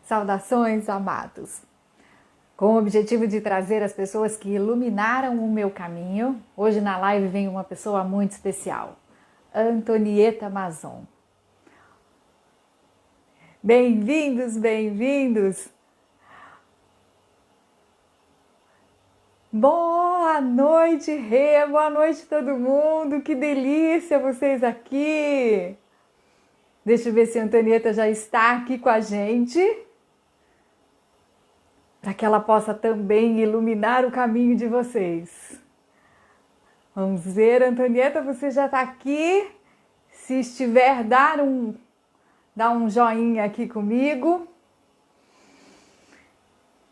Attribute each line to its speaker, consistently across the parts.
Speaker 1: Saudações, amados! Com o objetivo de trazer as pessoas que iluminaram o meu caminho, hoje na live vem uma pessoa muito especial, Antonieta Mazon. Bem-vindos, bem-vindos! Boa noite, Rê! Boa noite todo mundo! Que delícia vocês aqui! Deixa eu ver se a Antonieta já está aqui com a gente, para que ela possa também iluminar o caminho de vocês. Vamos ver, Antonieta, você já está aqui? Se estiver, dá um joinha aqui comigo.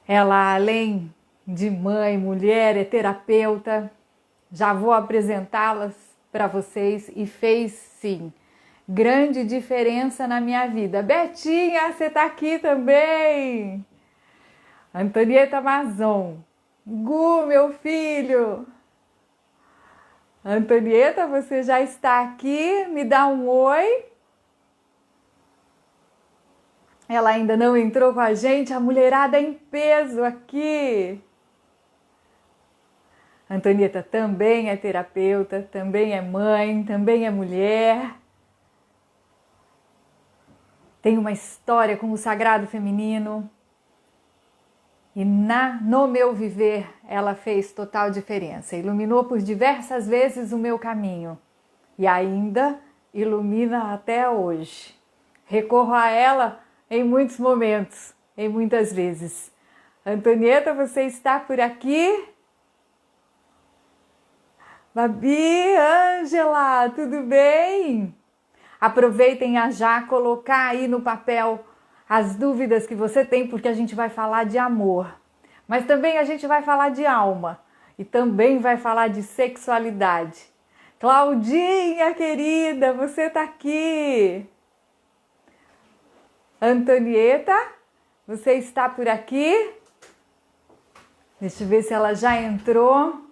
Speaker 1: Ela, além de mãe, mulher, é terapeuta. Já vou apresentá-las para vocês e fez, sim, grande diferença na minha vida. Betinha, você está aqui também! Antonieta Mazon. Gu, meu filho! Antonieta, você já está aqui? Me dá um oi. Ela ainda não entrou com a gente, a mulherada em peso aqui. Antonieta também é terapeuta, também é mãe, também é mulher. Tem uma história com o sagrado feminino. E no meu viver, ela fez total diferença. Iluminou por diversas vezes o meu caminho. E ainda ilumina até hoje. Recorro a ela em muitos momentos, em muitas vezes. Antonieta, você está por aqui? Babi, Ângela, tudo bem? Aproveitem a já colocar aí no papel as dúvidas que você tem, porque a gente vai falar de amor. Mas também a gente vai falar de alma. E também vai falar de sexualidade. Claudinha, querida, você está aqui. Antonieta, você está por aqui? Deixa eu ver se ela já entrou.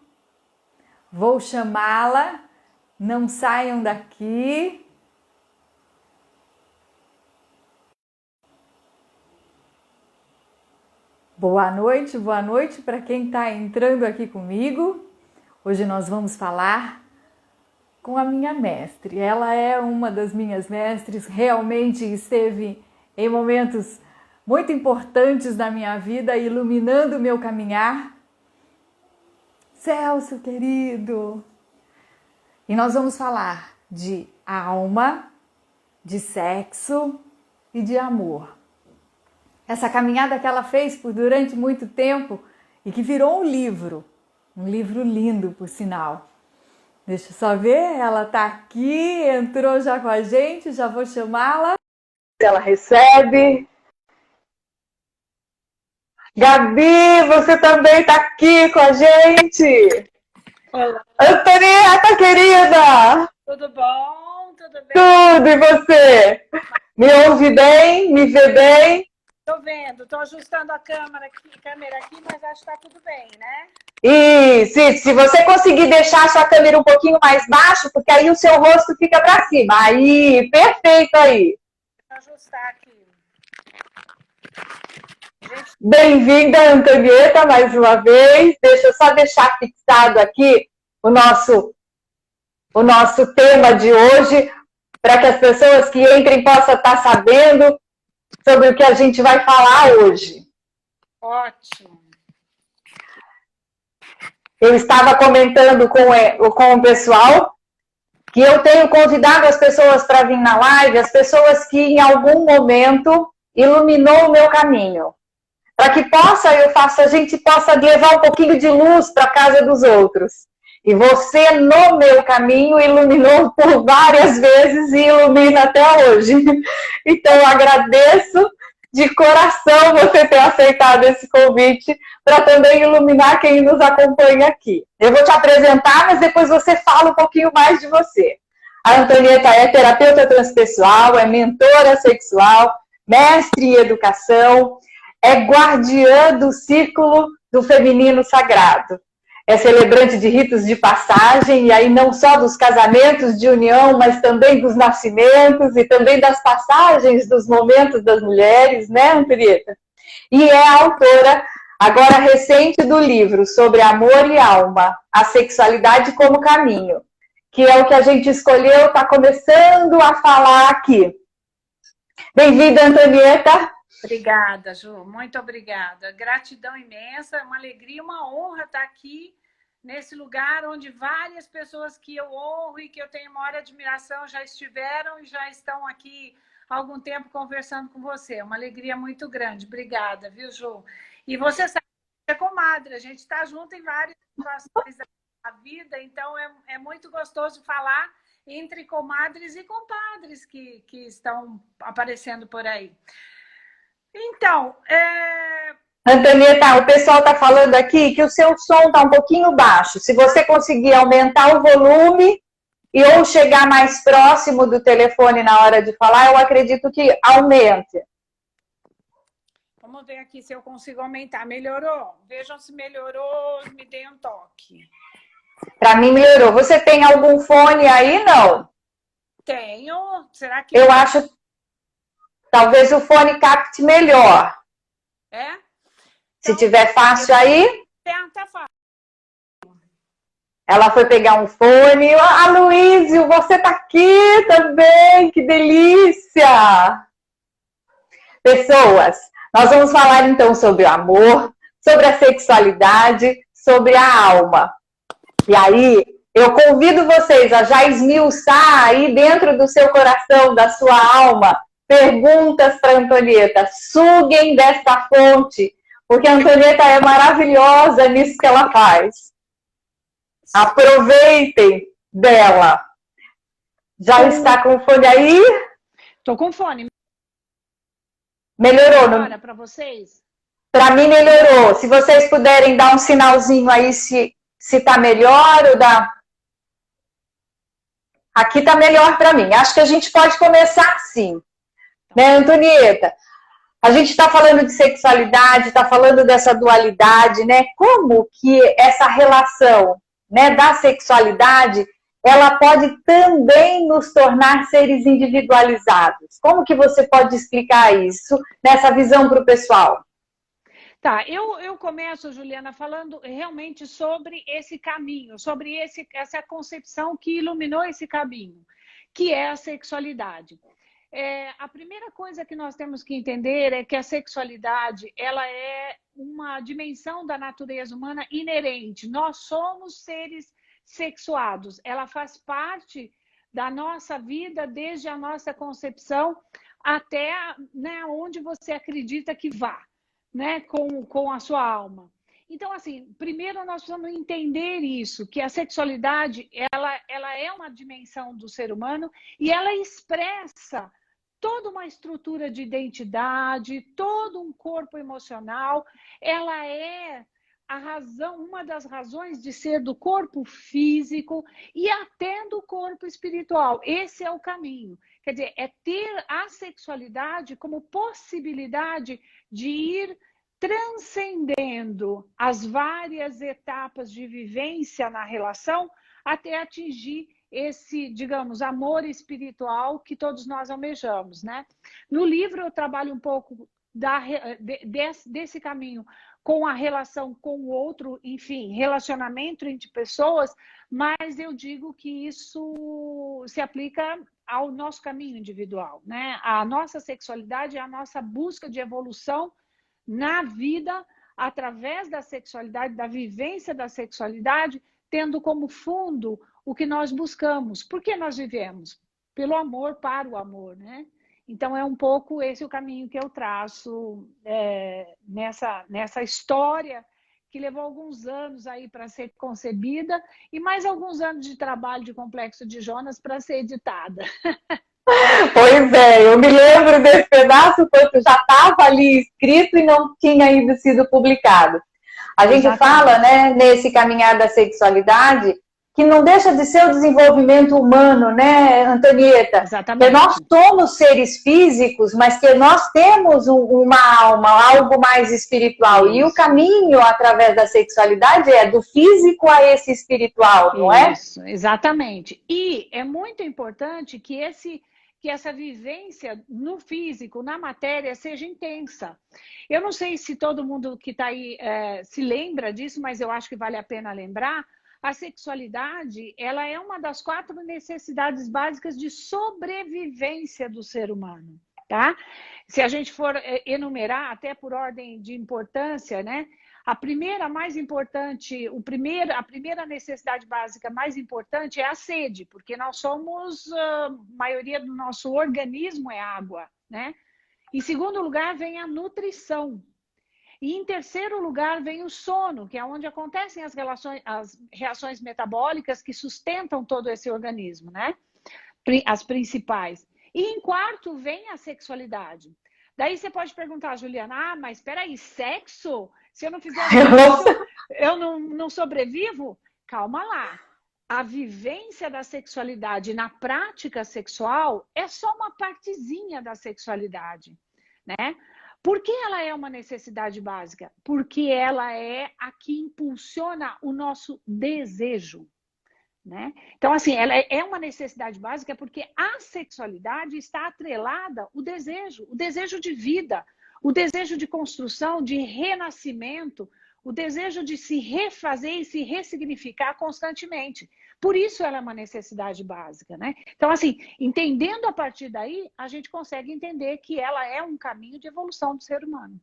Speaker 1: Vou chamá-la. Não saiam daqui. Boa noite para quem está entrando aqui comigo. Hoje nós vamos falar com a minha mestre. Ela é uma das minhas mestres, realmente esteve em momentos muito importantes na minha vida, iluminando o meu caminhar. Celso, querido! E nós vamos falar de alma, de sexo e de amor. Essa caminhada que ela fez durante muito tempo e que virou um livro lindo, por sinal. Deixa eu só ver, ela está aqui, entrou já com a gente, já vou chamá-la. Ela recebe. Gabi, você também está aqui com a gente.
Speaker 2: Olá.
Speaker 1: Antonieta, querida!
Speaker 2: Tudo bom? Tudo bem?
Speaker 1: Tudo, e você? Me ouve bem? Me vê bem?
Speaker 2: Tô vendo, tô ajustando a câmera aqui, mas acho que tá tudo bem, né?
Speaker 1: Isso. Se você conseguir deixar a sua câmera um pouquinho mais baixo, porque aí o seu rosto fica para cima. Aí, perfeito aí.
Speaker 2: Vou ajustar aqui. Gente...
Speaker 1: Bem-vinda, Antonieta, mais uma vez. Deixa eu só deixar fixado aqui o nosso tema de hoje, para que as pessoas que entrem possam estar sabendo sobre o que a gente vai falar hoje.
Speaker 2: Ótimo.
Speaker 1: Eu estava comentando com o pessoal que eu tenho convidado as pessoas para vir na live, as pessoas que em algum momento iluminou o meu caminho. Para que a gente possa levar um pouquinho de luz para a casa dos outros. E você, no meu caminho, iluminou por várias vezes e ilumina até hoje. Então, eu agradeço de coração você ter aceitado esse convite para também iluminar quem nos acompanha aqui. Eu vou te apresentar, mas depois você fala um pouquinho mais de você. A Antonieta é terapeuta transpessoal, é mentora sexual, mestre em educação, é guardiã do círculo do feminino sagrado. é celebrante de ritos de passagem, e aí não só dos casamentos de união, mas também dos nascimentos e também das passagens dos momentos das mulheres, né, Antonieta? E é a autora, agora recente, do livro sobre amor e alma, a sexualidade como caminho, que é o que a gente escolheu, está começando a falar aqui. Bem-vinda, Antonieta.
Speaker 2: Obrigada, Ju, muito obrigada. Gratidão imensa, uma alegria, uma honra estar aqui nesse lugar onde várias pessoas que eu honro e que eu tenho maior admiração já estiveram e já estão aqui há algum tempo conversando com você. Uma alegria muito grande. Obrigada, viu, Ju? E você sabe que é comadre, a gente está junto em várias situações da vida, então é muito gostoso falar entre comadres e compadres que estão aparecendo por aí. Então,
Speaker 1: Antonieta, o pessoal está falando aqui que o seu som está um pouquinho baixo. Se você conseguir aumentar o volume e ou chegar mais próximo do telefone na hora de falar, eu acredito que aumente.
Speaker 2: Vamos ver aqui se eu consigo aumentar. Melhorou? Vejam se melhorou, me deem um toque.
Speaker 1: Para mim melhorou. Você tem algum fone aí? Não?
Speaker 2: Tenho. Será que...
Speaker 1: Eu acho... Talvez o fone capte melhor.
Speaker 2: É?
Speaker 1: Se tiver fácil aí...
Speaker 2: Tá fácil.
Speaker 1: Ela foi pegar um fone. Ah, Luísio, você tá aqui também. Que delícia! Pessoas, nós vamos falar então sobre o amor, sobre a sexualidade, sobre a alma. E aí, eu convido vocês a já esmiuçar aí dentro do seu coração, da sua alma, perguntas para a Antonieta. Suguem desta fonte, porque a Antonieta é maravilhosa nisso que ela faz. Aproveitem dela. Já está com o fone aí?
Speaker 2: Estou com fone.
Speaker 1: Melhorou, não?
Speaker 2: Agora para vocês?
Speaker 1: Para mim melhorou. Se vocês puderem dar um sinalzinho aí se está melhor ou dá... Aqui está melhor para mim. Acho que a gente pode começar sim. Né, Antonieta? A gente está falando de sexualidade, está falando dessa dualidade, né? Como que essa relação, né, da sexualidade, ela pode também nos tornar seres individualizados? Como que você pode explicar isso nessa visão para o pessoal?
Speaker 2: Tá, eu começo, Juliana, falando realmente sobre esse caminho, sobre essa concepção que iluminou esse caminho, que é a sexualidade. A primeira coisa que nós temos que entender é que a sexualidade, ela é uma dimensão da natureza humana inerente. Nós somos seres sexuados. Ela faz parte da nossa vida desde a nossa concepção até, né, onde você acredita que vá, né, com a sua alma. Então, assim, primeiro nós precisamos entender isso, que a sexualidade, ela é uma dimensão do ser humano e ela expressa toda uma estrutura de identidade, todo um corpo emocional. Ela é a razão, uma das razões de ser do corpo físico e até do corpo espiritual. Esse é o caminho. Quer dizer, é ter a sexualidade como possibilidade de ir transcendendo as várias etapas de vivência na relação até atingir esse, digamos, amor espiritual que todos nós almejamos, né? No livro eu trabalho um pouco desse caminho com a relação com o outro, enfim, relacionamento entre pessoas, mas eu digo que isso se aplica ao nosso caminho individual, né? A nossa sexualidade é a nossa busca de evolução na vida através da sexualidade, da vivência da sexualidade, tendo como fundo o que nós buscamos. Por que nós vivemos? Pelo amor, para o amor, né? Então, é um pouco esse o caminho que eu traço nessa história que levou alguns anos aí para ser concebida e mais alguns anos de trabalho de Complexo de Jonas para ser editada.
Speaker 1: Pois é, eu me lembro desse pedaço porque já estava ali escrito e não tinha ainda sido publicado. A gente fala, né, nesse caminhar da sexualidade, que não deixa de ser o desenvolvimento humano, né, Antonieta?
Speaker 2: Exatamente.
Speaker 1: Que nós somos seres físicos, mas que nós temos uma alma, algo mais espiritual. Isso. E o caminho através da sexualidade é do físico a esse espiritual, não é?
Speaker 2: Isso, exatamente. E é muito importante que essa vivência no físico, na matéria, seja intensa. Eu não sei se todo mundo que está aí se lembra disso, mas eu acho que vale a pena lembrar. A sexualidade, ela é uma das 4 necessidades básicas de sobrevivência do ser humano, tá? Se a gente for enumerar, até por ordem de importância, né? A primeira mais importante, a primeira necessidade básica mais importante é a sede, porque nós somos, a maioria do nosso organismo é água, né? Em segundo lugar, vem a nutrição. E em terceiro lugar, vem o sono, que é onde acontecem as reações metabólicas que sustentam todo esse organismo, né? As principais. E em quarto, vem a sexualidade. Daí você pode perguntar, Juliana, mas espera aí, sexo? Se eu não fizer isso, eu não sobrevivo? Calma lá. A vivência da sexualidade na prática sexual é só uma partezinha da sexualidade, né? Por que ela é uma necessidade básica? Porque ela é a que impulsiona o nosso desejo, né? Então, assim, ela é uma necessidade básica porque a sexualidade está atrelada ao desejo, o desejo de vida, o desejo de construção, de renascimento, o desejo de se refazer e se ressignificar constantemente. Por isso ela é uma necessidade básica, né? Então, assim, entendendo a partir daí, a gente consegue entender que ela é um caminho de evolução do ser humano.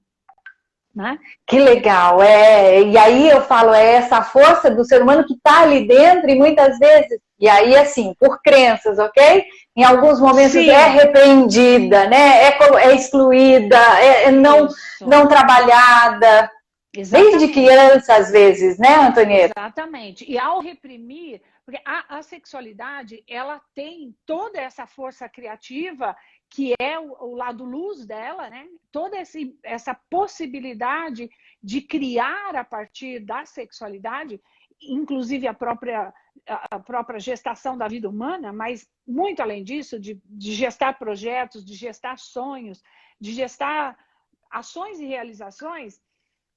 Speaker 2: Né?
Speaker 1: Que legal, e aí eu falo, é essa força do ser humano que está ali dentro e muitas vezes, e aí assim, por crenças, ok? Em alguns momentos Sim. é repreendida, né? É excluída, é não trabalhada, Exatamente. Desde criança às vezes, né, Antonieta?
Speaker 2: Exatamente, e ao reprimir, porque a sexualidade, ela tem toda essa força criativa, que é o lado luz dela, né? Toda essa possibilidade de criar a partir da sexualidade, inclusive a própria gestação da vida humana, mas muito além disso, de gestar projetos, de gestar sonhos, de gestar ações e realizações.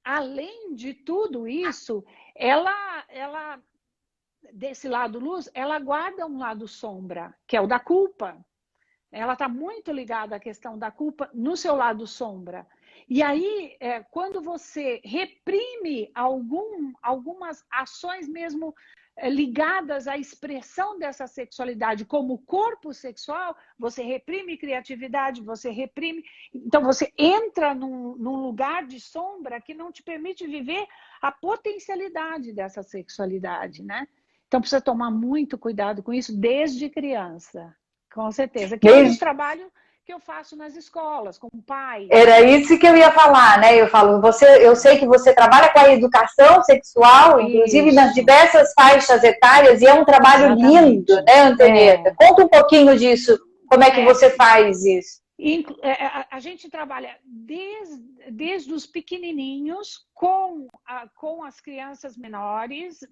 Speaker 2: Além de tudo isso, ela desse lado luz, ela guarda um lado sombra, que é o da culpa. Ela está muito ligada à questão da culpa no seu lado sombra. E aí, quando você reprime algumas ações mesmo ligadas à expressão dessa sexualidade como corpo sexual, você reprime criatividade, você reprime... Então, você entra num lugar de sombra que não te permite viver a potencialidade dessa sexualidade, né? Então, precisa tomar muito cuidado com isso desde criança. Com certeza. Que é um trabalho que eu faço nas escolas, com pais.
Speaker 1: Era isso que eu ia falar, né? Eu falo, eu sei que você trabalha com a educação sexual, inclusive nas diversas faixas etárias, e é um trabalho lindo, né, Antonieta? Conta um pouquinho disso, como é que você faz isso?
Speaker 2: A gente trabalha desde os pequenininhos com as crianças menores,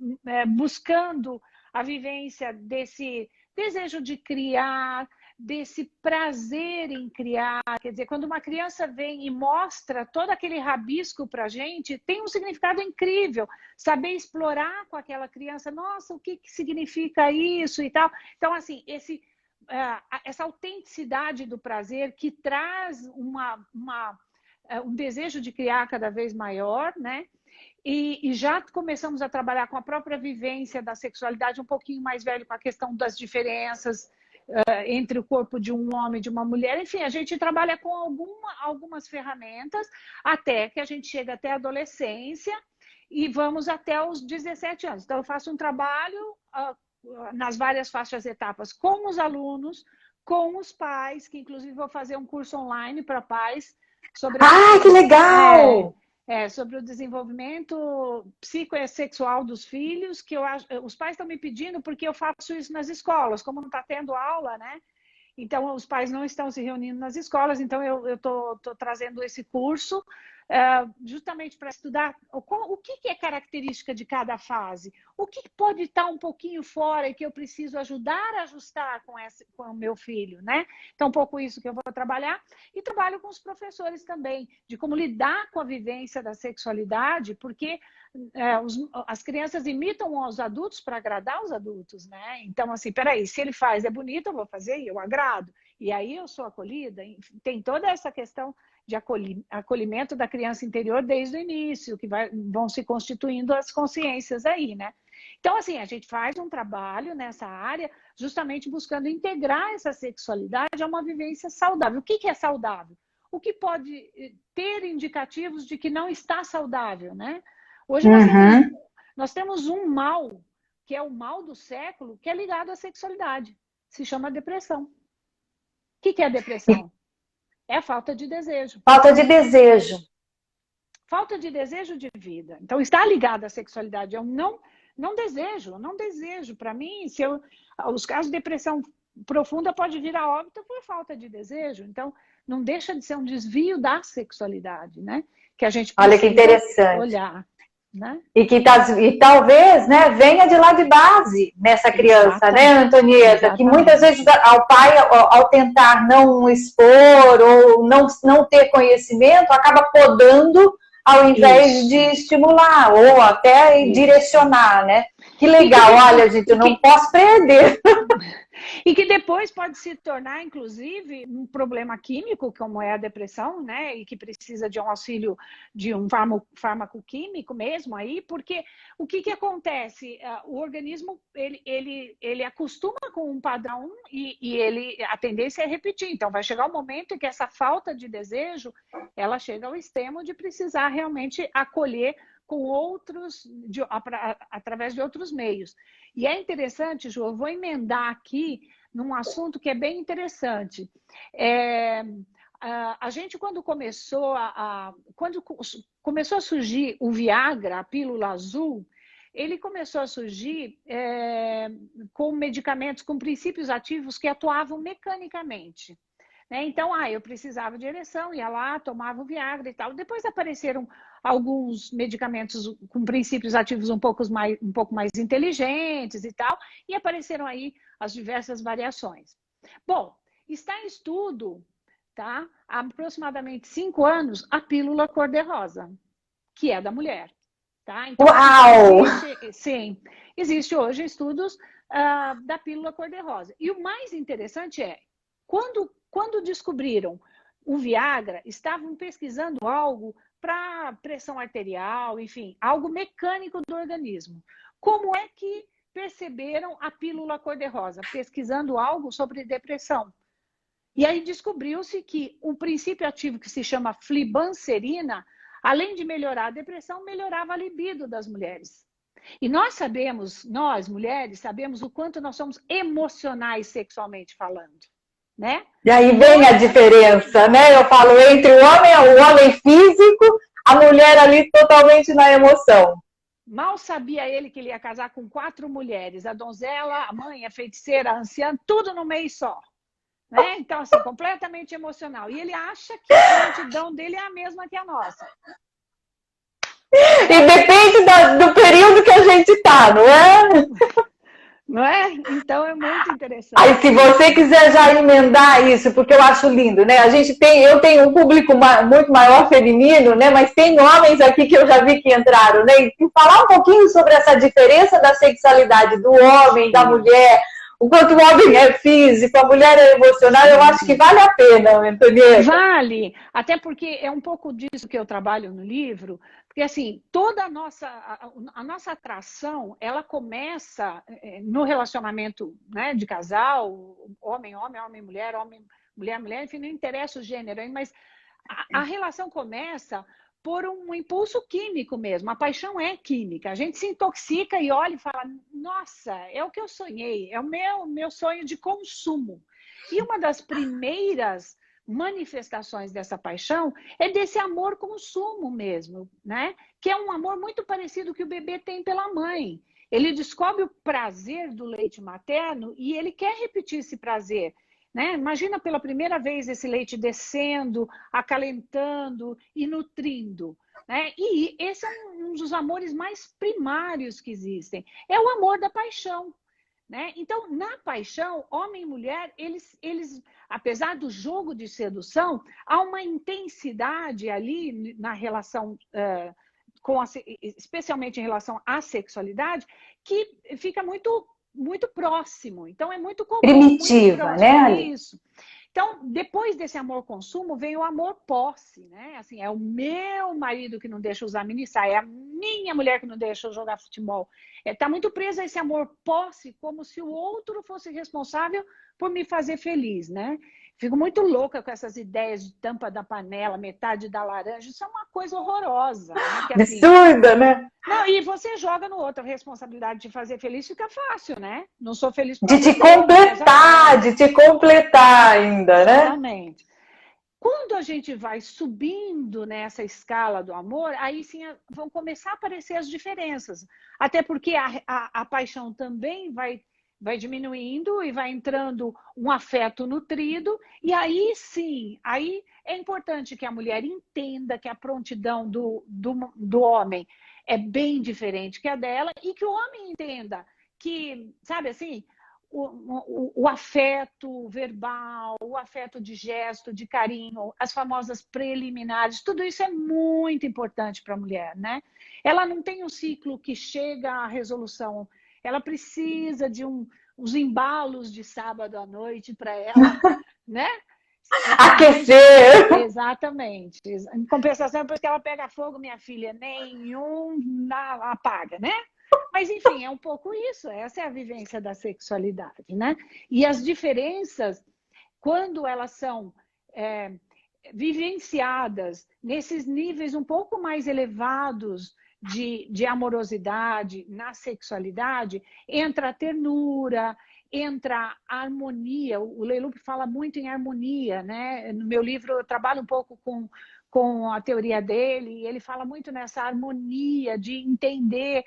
Speaker 2: buscando a vivência desse desejo de criar, desse prazer em criar. Quer dizer, quando uma criança vem e mostra todo aquele rabisco para a gente, tem um significado incrível. Saber explorar com aquela criança, nossa, o que significa isso e tal. Então, assim, essa autenticidade do prazer que traz um desejo de criar cada vez maior, né? E já começamos a trabalhar com a própria vivência da sexualidade um pouquinho mais velho, com a questão das diferenças entre o corpo de um homem e de uma mulher. Enfim, a gente trabalha com algumas ferramentas até que a gente chega até a adolescência e vamos até os 17 anos. Então, eu faço um trabalho nas várias faixas e etapas com os alunos, com os pais, que inclusive vou fazer um curso online para pais sobre...
Speaker 1: que legal!
Speaker 2: Sobre o desenvolvimento psicossexual dos filhos, que os pais estão me pedindo porque eu faço isso nas escolas, como não está tendo aula, né? Então, os pais não estão se reunindo nas escolas, então eu estou trazendo esse curso justamente para estudar o que é característica de cada fase, o que pode estar um pouquinho fora e que eu preciso ajudar a ajustar com o meu filho, né? Então, um pouco isso que eu vou trabalhar. E trabalho com os professores também, de como lidar com a vivência da sexualidade, porque as crianças imitam os adultos para agradar os adultos, né? Então, assim, peraí, se ele faz, é bonito, eu vou fazer e eu agrado. E aí eu sou acolhida. Tem toda essa questão de acolhimento da criança interior desde o início, que vão se constituindo as consciências aí, né? Então, assim, a gente faz um trabalho nessa área justamente buscando integrar essa sexualidade a uma vivência saudável. O que é saudável? O que pode ter indicativos de que não está saudável, né? Hoje nós temos um mal, que é o mal do século, que é ligado à sexualidade. Se chama depressão. O que é a depressão? É a falta de desejo.
Speaker 1: Falta de desejo.
Speaker 2: Falta de desejo de vida. Então, está ligado à sexualidade. Eu não desejo. Para mim, os casos de depressão profunda pode vir a óbito por falta de desejo. Então, não deixa de ser um desvio da sexualidade, né? Que a gente precisa
Speaker 1: Olha que interessante.
Speaker 2: olhar. Né?
Speaker 1: E talvez, né, venha de lá de base nessa criança, exatamente, né, Antonieta? Exatamente. Que muitas vezes ao pai, ao tentar não expor ou não ter conhecimento, acaba podando ao invés de estimular ou até direcionar, né? Que legal, olha, gente, eu não posso perder.
Speaker 2: E que depois pode se tornar, inclusive, um problema químico, como é a depressão, né? E que precisa de um auxílio de um fármaco químico mesmo aí, porque o que acontece? O organismo, ele acostuma com um padrão e a tendência é repetir. Então, vai chegar um momento em que essa falta de desejo, ela chega ao extremo de precisar realmente acolher com outros, através de outros meios. E é interessante, Ju, eu vou emendar aqui num assunto que é bem interessante. A gente, quando começou a surgir o Viagra, a pílula azul, ele começou a surgir com medicamentos, com princípios ativos que atuavam mecanicamente. Então, eu precisava de ereção, ia lá, tomava o Viagra e tal. Depois apareceram alguns medicamentos com princípios ativos um pouco mais inteligentes e tal, e apareceram aí as diversas variações. Bom, está em estudo, tá? Há aproximadamente 5 anos, a cor-de-rosa, que é da mulher. Tá? Então,
Speaker 1: uau!
Speaker 2: Existe hoje estudos da pílula cor-de-rosa. E o mais interessante é, quando descobriram o Viagra, estavam pesquisando algo para pressão arterial, enfim, algo mecânico do organismo. Como é que perceberam a pílula cor-de-rosa? Pesquisando algo sobre depressão. E aí descobriu-se que um princípio ativo que se chama flibanserina, além de melhorar a depressão, melhorava a libido das mulheres. E nós mulheres, sabemos o quanto nós somos emocionais sexualmente falando. Né?
Speaker 1: E aí vem a diferença, né? Eu falo entre o homem físico, a mulher ali totalmente na emoção.
Speaker 2: Mal sabia ele que ele ia casar com 4 mulheres, a donzela, a mãe, a feiticeira, a anciã, tudo no meio só. Né? Então, assim, completamente emocional. E ele acha que a prontidão dele é a mesma que a nossa.
Speaker 1: E depende do período que a gente está, não é?
Speaker 2: Não é? Então é muito interessante.
Speaker 1: Aí, se você quiser já emendar isso, porque eu acho lindo, né? Eu tenho um público muito maior feminino, né? Mas tem homens aqui que eu já vi que entraram, né? E falar um pouquinho sobre essa diferença da sexualidade do homem, da mulher, o quanto o homem é físico, a mulher é emocional, eu acho que vale a pena, Antonieta.
Speaker 2: Vale, até porque é um pouco disso que eu trabalho no livro, porque assim, toda a nossa atração, ela começa no relacionamento, né, de casal, homem, mulher, mulher, enfim, não interessa o gênero, mas a relação começa por um impulso químico mesmo. A paixão é química. A gente se intoxica e olha e fala, nossa, é o que eu sonhei, é o meu sonho de consumo. E uma das primeiras manifestações dessa paixão é desse amor-consumo mesmo, né? Que é um amor muito parecido que o bebê tem pela mãe. Ele descobre o prazer do leite materno e ele quer repetir esse prazer. né? Imagina pela primeira vez esse leite descendo, acalentando e nutrindo, né? E esse é um dos amores mais primários que existem. É o amor da paixão, né? Então, na paixão, homem e mulher, eles, apesar do jogo de sedução, há uma intensidade ali na relação, especialmente em relação à sexualidade, que fica muito próximo. Então, é muito comum, muito
Speaker 1: Primitiva,
Speaker 2: próximo.
Speaker 1: né, Ali?
Speaker 2: Isso. Então, depois desse amor-consumo, vem o amor-posse, né? Assim, é o meu marido que não deixa usar minissaia, é a minha mulher que não deixa eu jogar futebol. Está muito preso a esse amor-posse, como se o outro fosse responsável por me fazer feliz, né? Fico muito louca com essas ideias de tampa da panela, metade da laranja. Isso é uma coisa horrorosa, né? Que, assim,
Speaker 1: Absurda, né?
Speaker 2: não, e você joga no outro a responsabilidade de fazer feliz, fica fácil, né? Não sou feliz por
Speaker 1: De te
Speaker 2: você,
Speaker 1: completar, de te completar ainda, né?
Speaker 2: exatamente. Quando a gente vai subindo nessa escala do amor, aí sim vão começar a aparecer as diferenças. Até porque a paixão também vai diminuindo e vai entrando um afeto nutrido. E aí sim, aí é importante que a mulher entenda que a prontidão do homem é bem diferente que a dela e que o homem entenda que, sabe assim, o afeto verbal, o afeto de gesto, de carinho, as famosas preliminares, tudo isso é muito importante para a mulher, né? Ela não tem um ciclo que chega à resolução, ela precisa de uns embalos de sábado à noite para ela, né?
Speaker 1: Aquecer!
Speaker 2: Exatamente. Em compensação, depois que ela pega fogo, minha filha, nenhum apaga, né? Mas, enfim, é um pouco isso. Essa é a vivência da sexualidade, né? E as diferenças, quando elas são vivenciadas nesses níveis um pouco mais elevados de amorosidade na sexualidade, entra a ternura, entra a harmonia. O Leilup fala muito em harmonia, né? No meu livro eu trabalho um pouco com a teoria dele, e ele fala muito nessa harmonia de entender,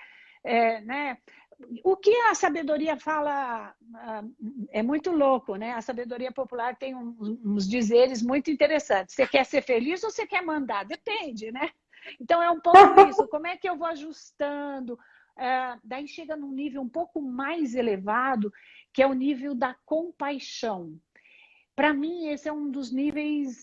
Speaker 2: né? O que a sabedoria fala é muito louco, né? A sabedoria popular tem uns dizeres muito interessantes. Você quer ser feliz ou você quer mandar? Depende, né? Então é um pouco isso. Como é que eu vou ajustando? Daí chega num nível um pouco mais elevado, que é o nível da compaixão. Para mim, esse é um dos níveis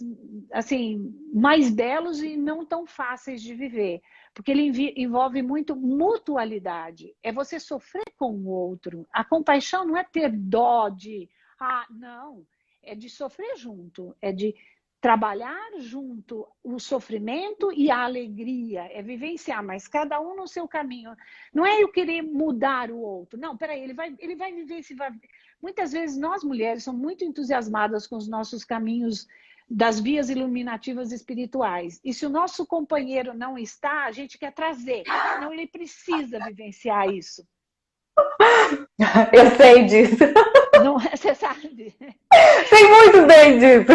Speaker 2: assim mais belos e não tão fáceis de viver, porque ele envolve muito mutualidade. É você sofrer com o outro. A compaixão não é ter dó de, não, é de sofrer junto, é de trabalhar junto o sofrimento e a alegria, é vivenciar, mas cada um no seu caminho. Não é eu querer mudar o outro. Não, peraí, ele vai viver esse... Muitas vezes nós mulheres somos muito entusiasmadas com os nossos caminhos das vias iluminativas espirituais. E se o nosso companheiro não está, a gente quer trazer. Não, ele precisa vivenciar isso.
Speaker 1: Eu sei disso.
Speaker 2: Não, você sabe.
Speaker 1: Sei muito bem disso.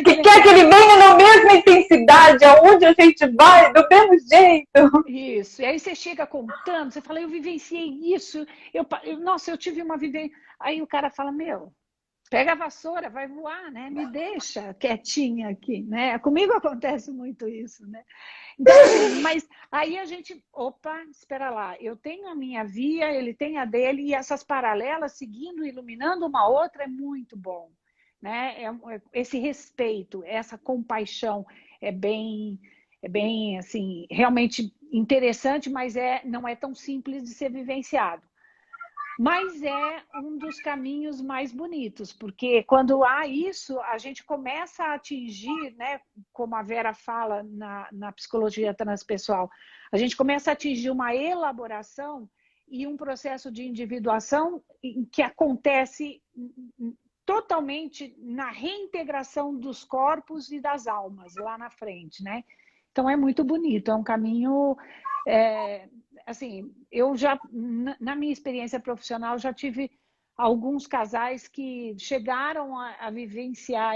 Speaker 1: Que quer que ele venha na mesma intensidade, aonde a gente vai, do mesmo jeito.
Speaker 2: Isso. E aí você chega contando, você fala, eu vivenciei isso. Nossa, eu tive uma vivência. Aí o cara fala, meu, pega a vassoura, vai voar, né? Me deixa quietinha aqui, né? Comigo acontece muito isso, né? Então, assim, mas aí a gente, opa, espera lá, eu tenho a minha via, ele tem a dele, e essas paralelas seguindo, iluminando uma outra é muito bom, né? Esse respeito, essa compaixão é bem, assim, realmente interessante, mas não é tão simples de ser vivenciado. Mas é um dos caminhos mais bonitos, porque quando há isso, a gente começa a atingir, né, como a Vera fala na psicologia transpessoal, a gente começa a atingir uma elaboração e um processo de individuação que acontece totalmente na reintegração dos corpos e das almas lá na frente, né? Então é muito bonito, é um caminho... assim, eu já, na minha experiência profissional, já tive alguns casais que chegaram a vivenciar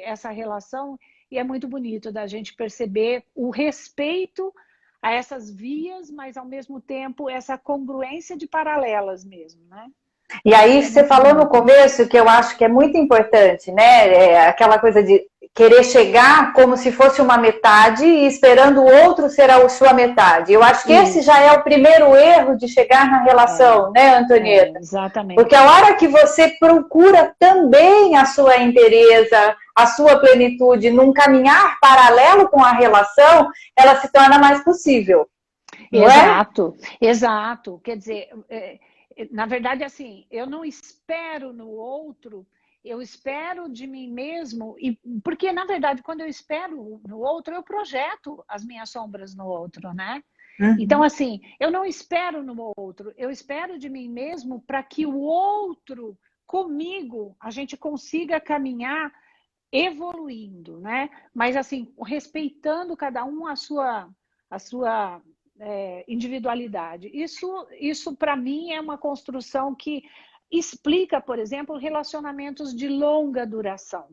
Speaker 2: essa relação, e é muito bonito da gente perceber o respeito a essas vias, mas ao mesmo tempo essa congruência de paralelas mesmo, né?
Speaker 1: E aí você falou no começo que eu acho que é muito importante, né? Aquela coisa de querer chegar como se fosse uma metade e esperando o outro ser a sua metade. Eu acho que esse já é o primeiro erro de chegar na relação, né, Antonieta?
Speaker 2: Exatamente.
Speaker 1: Porque a hora que você procura também a sua inteireza, a sua plenitude, num caminhar paralelo com a relação, ela se torna mais possível.
Speaker 2: Exato, exato. Quer dizer, na verdade, assim, eu não espero no outro, eu espero de mim mesmo, porque, na verdade, quando eu espero no outro, eu projeto as minhas sombras no outro, né? Então, assim, eu não espero no outro, eu espero de mim mesmo para que o outro, comigo, a gente consiga caminhar evoluindo, né? Mas, assim, respeitando cada um a sua individualidade. Isso para mim, é uma construção que explica, por exemplo, relacionamentos de longa duração.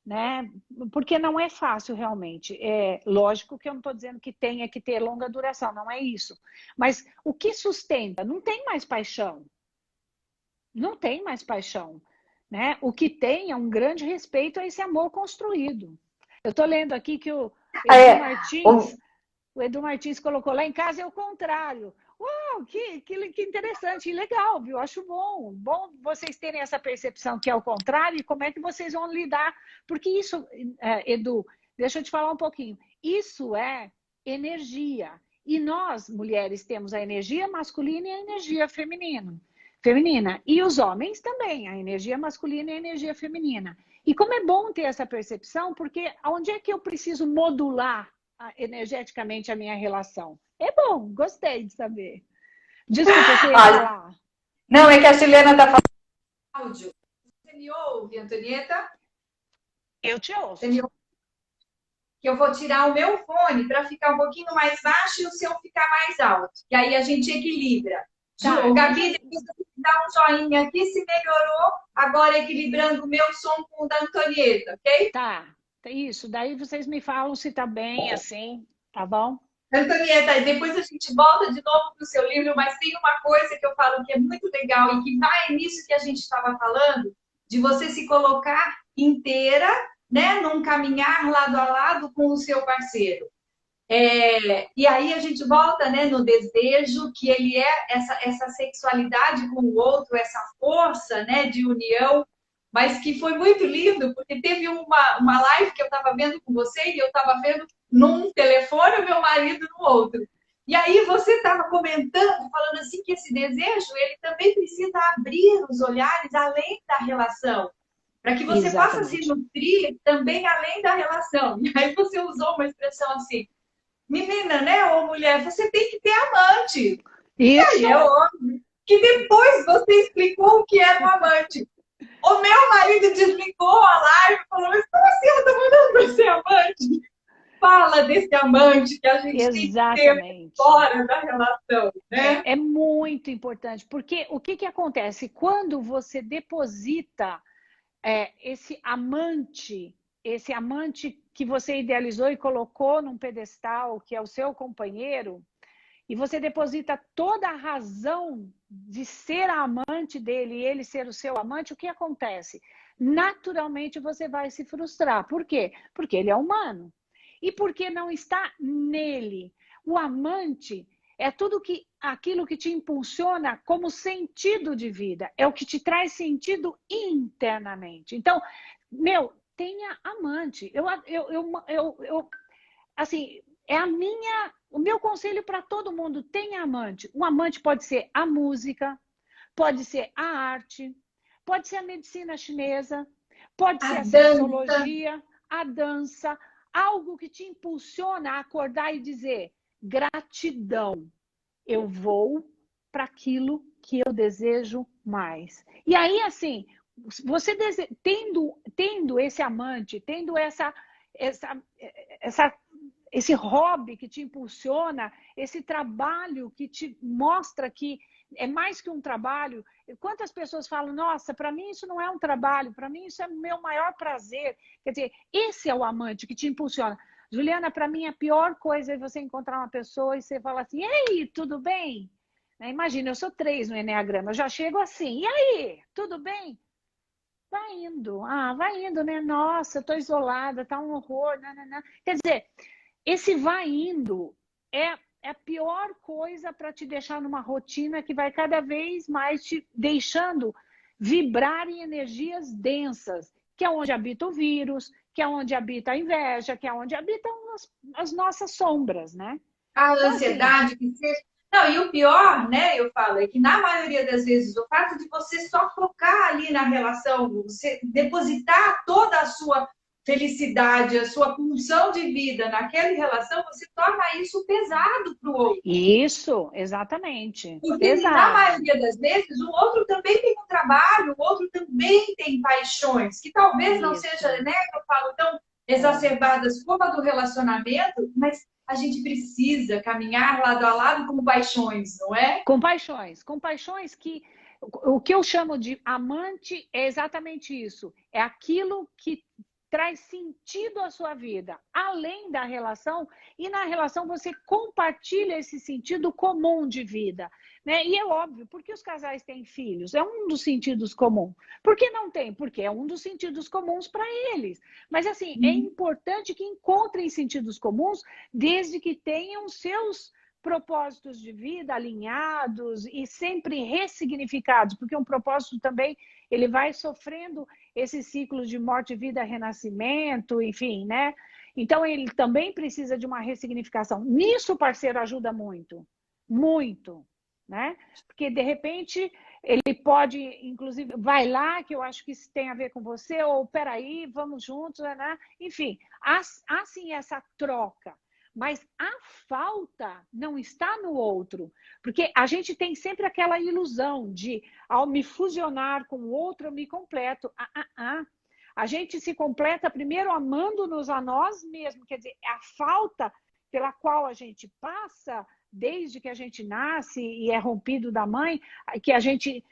Speaker 2: Né? Porque não é fácil realmente. É lógico que eu não estou dizendo que tenha que ter longa duração, não é isso. Mas o que sustenta? Não tem mais paixão. Não tem mais paixão. Né? O que tem é um grande respeito a esse amor construído. Eu estou lendo aqui que o Edu Martins colocou lá em casa é o contrário. Uau, que interessante e legal, viu? Acho bom. Bom vocês terem essa percepção que é o contrário e como é que vocês vão lidar. Porque isso, Edu, deixa eu te falar um pouquinho. Isso é energia. E nós, mulheres, temos a energia masculina e a energia feminina. E os homens também, a energia masculina e a energia feminina. E como é bom ter essa percepção, porque onde é que eu preciso modular energeticamente a minha relação? É bom, gostei de saber. Desculpa, você ia falar.
Speaker 1: Não, é que a Juliana está falando
Speaker 3: áudio. Você me ouve, Antonieta?
Speaker 2: Eu te ouço.
Speaker 3: Que eu vou tirar o meu fone para ficar um pouquinho mais baixo e o seu ficar mais alto. E aí a gente equilibra. Tá. Gabi, depois você dá um joinha aqui se melhorou, agora equilibrando o meu som com o da Antonieta, ok?
Speaker 2: Tá, isso. Daí vocês me falam se tá bem assim, tá bom?
Speaker 3: Antonieta, depois a gente volta de novo para o seu livro, mas tem uma coisa que eu falo que é muito legal e que vai nisso que a gente estava falando, de você se colocar inteira, né, num caminhar lado a lado com o seu parceiro. E aí a gente volta, né, no desejo, que ele é essa sexualidade com o outro, essa força, né, de união, mas que foi muito lindo, porque teve uma live que eu estava vendo com você e eu estava vendo num telefone o meu marido no outro. E aí você estava comentando, falando assim, que esse desejo, ele também precisa abrir os olhares além da relação, para que você possa se nutrir também além da relação. E aí você usou uma expressão assim, menina, né, ou mulher, você tem que ter amante.
Speaker 2: Isso.
Speaker 3: E aí é óbvio que depois você explicou o que era um amante. O meu marido desligou a live e falou, mas como assim eu tô mandando pra ser amante? Fala desse amante que a gente tem que ter fora da relação, né?
Speaker 2: É muito importante, porque o que acontece? Quando você deposita esse amante que você idealizou e colocou num pedestal, que é o seu companheiro, e você deposita toda a razão de ser a amante dele e ele ser o seu amante, o que acontece? Naturalmente você vai se frustrar. Por quê? Porque ele é humano. E porque não está nele. O amante é aquilo que te impulsiona como sentido de vida. É o que te traz sentido internamente. Então, tenha amante. Assim, o meu conselho para todo mundo, tenha amante. Um amante pode ser a música, pode ser a arte, pode ser a medicina chinesa, pode ser a sexologia, a dança, algo que te impulsiona a acordar e dizer gratidão, eu vou para aquilo que eu desejo mais. E aí, assim, você tendo esse amante, tendo esse hobby que te impulsiona, esse trabalho que te mostra que é mais que um trabalho. Quantas pessoas falam, nossa, para mim isso não é um trabalho, para mim isso é meu maior prazer. Quer dizer, esse é o amante que te impulsiona. Juliana, para mim a pior coisa é você encontrar uma pessoa e você falar assim, ei, tudo bem? né? Imagina, eu sou 3 no Eneagrama, eu já chego assim, e aí, tudo bem? Vai indo, né? Nossa, eu tô isolada, tá um horror, nananã. Quer dizer, esse vai indo é a pior coisa para te deixar numa rotina que vai cada vez mais te deixando vibrar em energias densas, que é onde habita o vírus, que é onde habita a inveja, que é onde habitam as nossas sombras, né?
Speaker 3: A
Speaker 2: Então, assim,
Speaker 3: ansiedade, que seja. Não, e o pior, né, eu falo, é que na maioria das vezes o fato de você só focar ali na relação, você depositar toda a sua felicidade, a sua pulsão de vida naquela relação, você torna isso pesado para o outro.
Speaker 2: isso, exatamente.
Speaker 3: Porque na
Speaker 2: Pesado.
Speaker 3: maioria das vezes o outro também tem um trabalho, o outro também tem paixões, que talvez não
Speaker 2: Isso.
Speaker 3: seja, né, eu falo, tão exacerbadas como a do relacionamento, mas a gente precisa caminhar lado a lado com paixões, não é?
Speaker 2: Com paixões que o que eu chamo de amante é exatamente isso. É aquilo que traz sentido à sua vida, além da relação, e na relação você compartilha esse sentido comum de vida, né? E é óbvio, porque os casais têm filhos, é um dos sentidos comuns. Por que não tem? Porque é um dos sentidos comuns para eles. Mas assim, é importante que encontrem sentidos comuns desde que tenham seus propósitos de vida alinhados e sempre ressignificados, porque um propósito também ele vai sofrendo esse ciclo de morte, vida, renascimento, enfim, né? Então ele também precisa de uma ressignificação. Nisso o parceiro ajuda muito, muito, né? Porque de repente ele pode, inclusive, vai lá que eu acho que isso tem a ver com você, ou peraí, vamos juntos, né? Enfim, há sim essa troca. Mas a falta não está no outro, porque a gente tem sempre aquela ilusão de, ao me fusionar com o outro, eu me completo. A gente se completa primeiro amando-nos a nós mesmos, quer dizer, a falta pela qual a gente passa desde que a gente nasce e é rompido da mãe, que a gente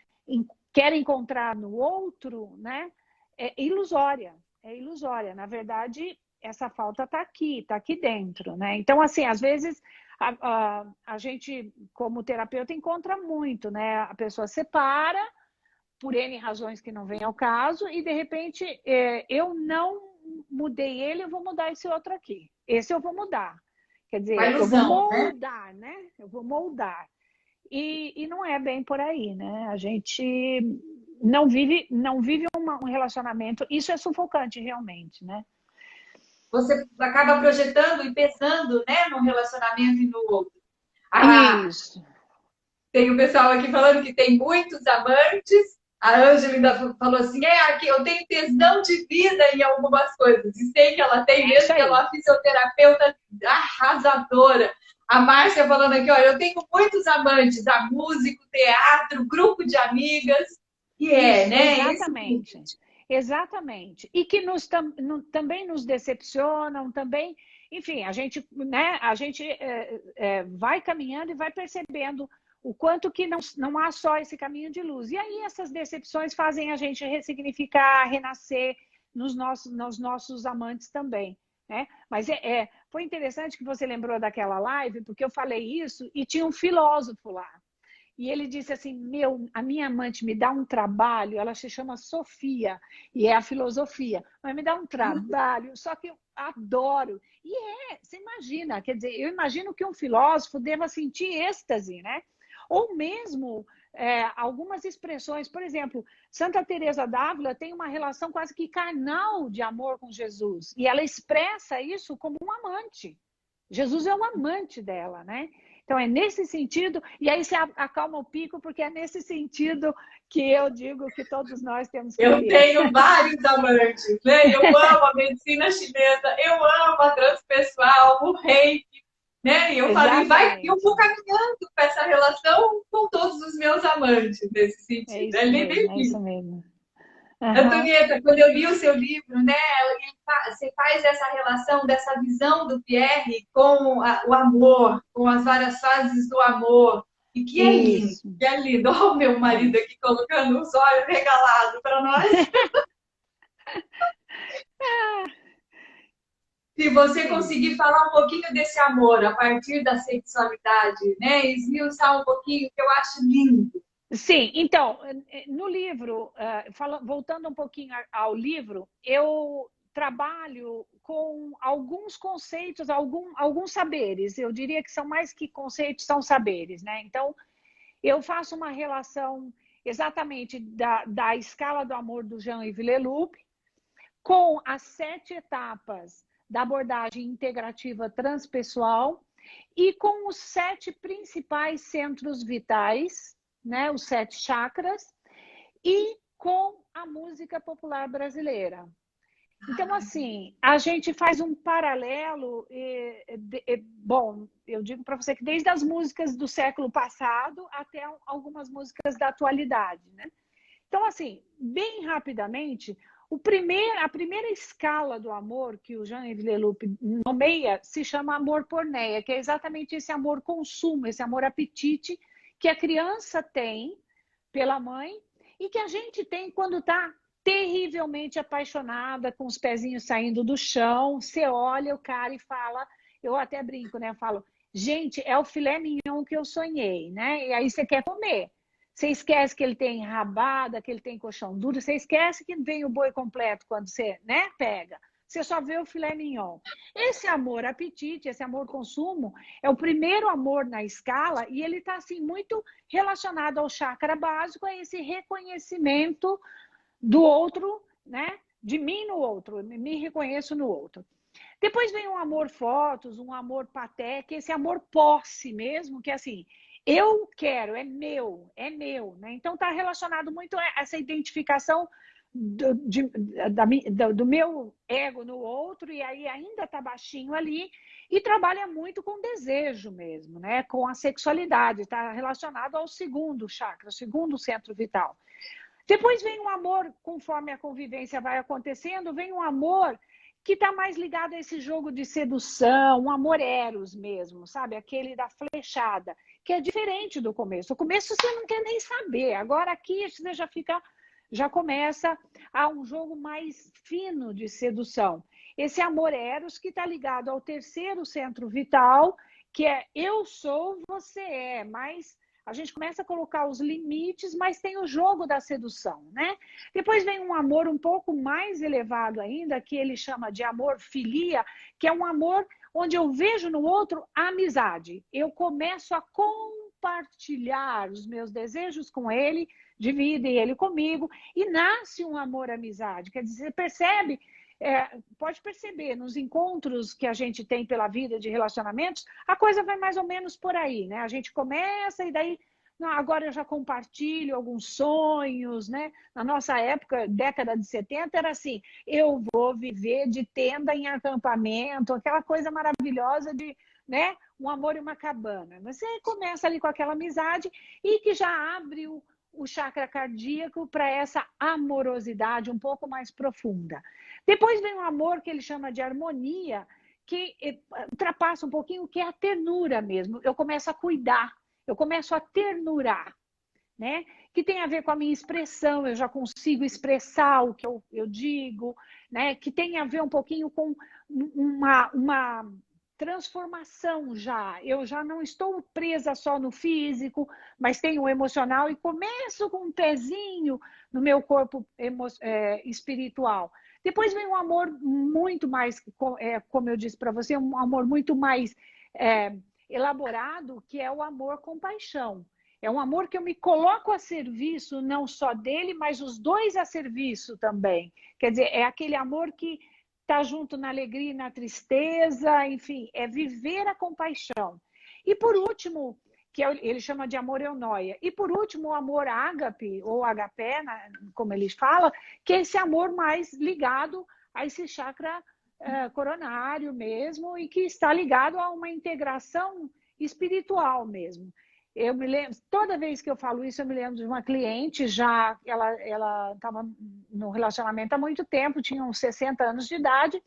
Speaker 2: quer encontrar no outro, né? É ilusória, é ilusória. Na verdade, essa falta está aqui dentro, né? Então, assim, às vezes a gente, como terapeuta, encontra muito, né? A pessoa separa por N razões que não vem ao caso e, de repente, eu não mudei ele, eu vou mudar esse outro aqui. Esse eu vou mudar. Quer dizer,
Speaker 3: Uma ilusão,
Speaker 2: eu vou moldar, né? Eu vou moldar. E não é bem por aí, né? A gente não vive um relacionamento. Isso é sufocante, realmente, né?
Speaker 3: Você acaba projetando e pesando, né, num relacionamento e no outro.
Speaker 2: Isso.
Speaker 3: Tem o pessoal aqui falando que tem muitos amantes. A Ângela ainda falou assim, aqui eu tenho tesão de vida em algumas coisas. E sei que ela tem mesmo, que ela é uma fisioterapeuta arrasadora. A Márcia falando aqui, olha, eu tenho muitos amantes, a músico, teatro, grupo de amigas. E né?
Speaker 2: Exatamente. Exatamente. E que também nos decepcionam, também, enfim, a gente vai caminhando e vai percebendo o quanto que não há só esse caminho de luz. E aí essas decepções fazem a gente ressignificar, renascer nos nossos amantes também. Né? Mas foi interessante que você lembrou daquela live, porque eu falei isso e tinha um filósofo lá. E ele disse assim, a minha amante me dá um trabalho, ela se chama Sofia, e é a filosofia, mas me dá um trabalho, só que eu adoro. E você imagina, quer dizer, eu imagino que um filósofo deva sentir êxtase, né? Ou mesmo algumas expressões, por exemplo, Santa Teresa d'Ávila tem uma relação quase que carnal de amor com Jesus, e ela expressa isso como um amante. Jesus é o amante dela, né? Então, é nesse sentido, e aí você acalma o pico, porque é nesse sentido que eu digo que todos nós temos que
Speaker 3: Eu tenho vários amantes, né? Eu amo a medicina chinesa, eu amo a transpessoal, o reiki, né? E eu falei, eu vou caminhando com essa relação com todos os meus amantes, nesse sentido.
Speaker 2: É isso mesmo.
Speaker 3: Uhum. Antonieta, quando eu li o seu livro, né, você faz essa relação, dessa visão do Pierre com o amor, com as várias fases do amor. E que é lindo, que é lindo. Olha o meu marido aqui colocando os olhos regalados para nós. Se você conseguir falar um pouquinho desse amor a partir da sexualidade, né? Esmiuçar um pouquinho, que eu acho lindo.
Speaker 2: Sim, então, no livro, voltando um pouquinho ao livro, eu trabalho com alguns conceitos, alguns saberes. Eu diria que são mais que conceitos, são saberes, né? Então, eu faço uma relação exatamente da escala do amor do Jean-Yves Leloup com as 7 etapas da abordagem integrativa transpessoal e com os 7 principais centros vitais, né, os 7 chakras, e com a música popular brasileira. Então, assim, a gente faz um paralelo, bom, eu digo para você que desde as músicas do século passado até algumas músicas da atualidade, né? Então, assim, bem rapidamente, a primeira escala do amor que o Jean-Yves Leloup nomeia se chama amor porneia, que é exatamente esse amor consumo, esse amor apetite que a criança tem pela mãe e que a gente tem quando está terrivelmente apaixonada, com os pezinhos saindo do chão. Você olha o cara e fala, eu até brinco, né? Eu falo, gente, é o filé mignon que eu sonhei, né? E aí você quer comer. Você esquece que ele tem rabada, que ele tem colchão duro, você esquece que vem o boi completo quando você, né, pega. Você só vê o filé mignon. Esse amor apetite, esse amor consumo, é o primeiro amor na escala e ele está assim, muito relacionado ao chakra básico, a esse reconhecimento do outro, né? De mim no outro, me reconheço no outro. Depois vem um amor fotos, um amor paté, que é esse amor posse mesmo, que é assim, eu quero, é meu, né? Então está relacionado muito a essa identificação do meu ego no outro, e aí ainda está baixinho ali, e trabalha muito com desejo mesmo, né? Com a sexualidade, está relacionado ao segundo chakra, o segundo centro vital. Depois vem um amor, conforme a convivência vai acontecendo, vem um amor que está mais ligado a esse jogo de sedução, um amor eros mesmo, sabe? Aquele da flechada, que é diferente do começo. O começo você não quer nem saber. Agora aqui você já começa a um jogo mais fino de sedução. Esse amor eros que está ligado ao terceiro centro vital, que é eu sou, você é, mas a gente começa a colocar os limites, mas tem o jogo da sedução, né? Depois vem um amor um pouco mais elevado ainda, que ele chama de amor filia, que é um amor onde eu vejo no outro a amizade. Eu começo a compartilhar os meus desejos com ele, dividem ele comigo, e nasce um amor-amizade. Quer dizer, você percebe, pode perceber, nos encontros que a gente tem pela vida de relacionamentos, a coisa vai mais ou menos por aí, né? A gente começa e daí, não, agora eu já compartilho alguns sonhos, né? Na nossa época, década de 70, era assim, eu vou viver de tenda em acampamento, aquela coisa maravilhosa de, né? Um amor e uma cabana. Você começa ali com aquela amizade e que já abre o chakra cardíaco para essa amorosidade um pouco mais profunda. Depois vem um amor que ele chama de harmonia, que ultrapassa um pouquinho o que é a ternura mesmo. Eu começo a cuidar, eu começo a ternurar, né? Que tem a ver com a minha expressão, eu já consigo expressar o que eu digo, né? Que tem a ver um pouquinho com uma transformação já. Eu já não estou presa só no físico, mas tenho o emocional e começo com um pezinho no meu corpo espiritual. Depois vem um amor muito mais, como eu disse para você, um amor muito mais elaborado, que é o amor compaixão. É um amor que eu me coloco a serviço, não só dele, mas os dois a serviço também. Quer dizer, é aquele amor que está junto na alegria e na tristeza, enfim, é viver a compaixão. E por último, que ele chama de amor eunoia. E por último, o amor ágape, ou agapé, como eles falam, que é esse amor mais ligado a esse chakra coronário mesmo, e que está ligado a uma integração espiritual mesmo. Eu me lembro, toda vez que eu falo isso, eu me lembro de uma cliente, já ela estava no relacionamento há muito tempo, tinha uns 60 anos de idade,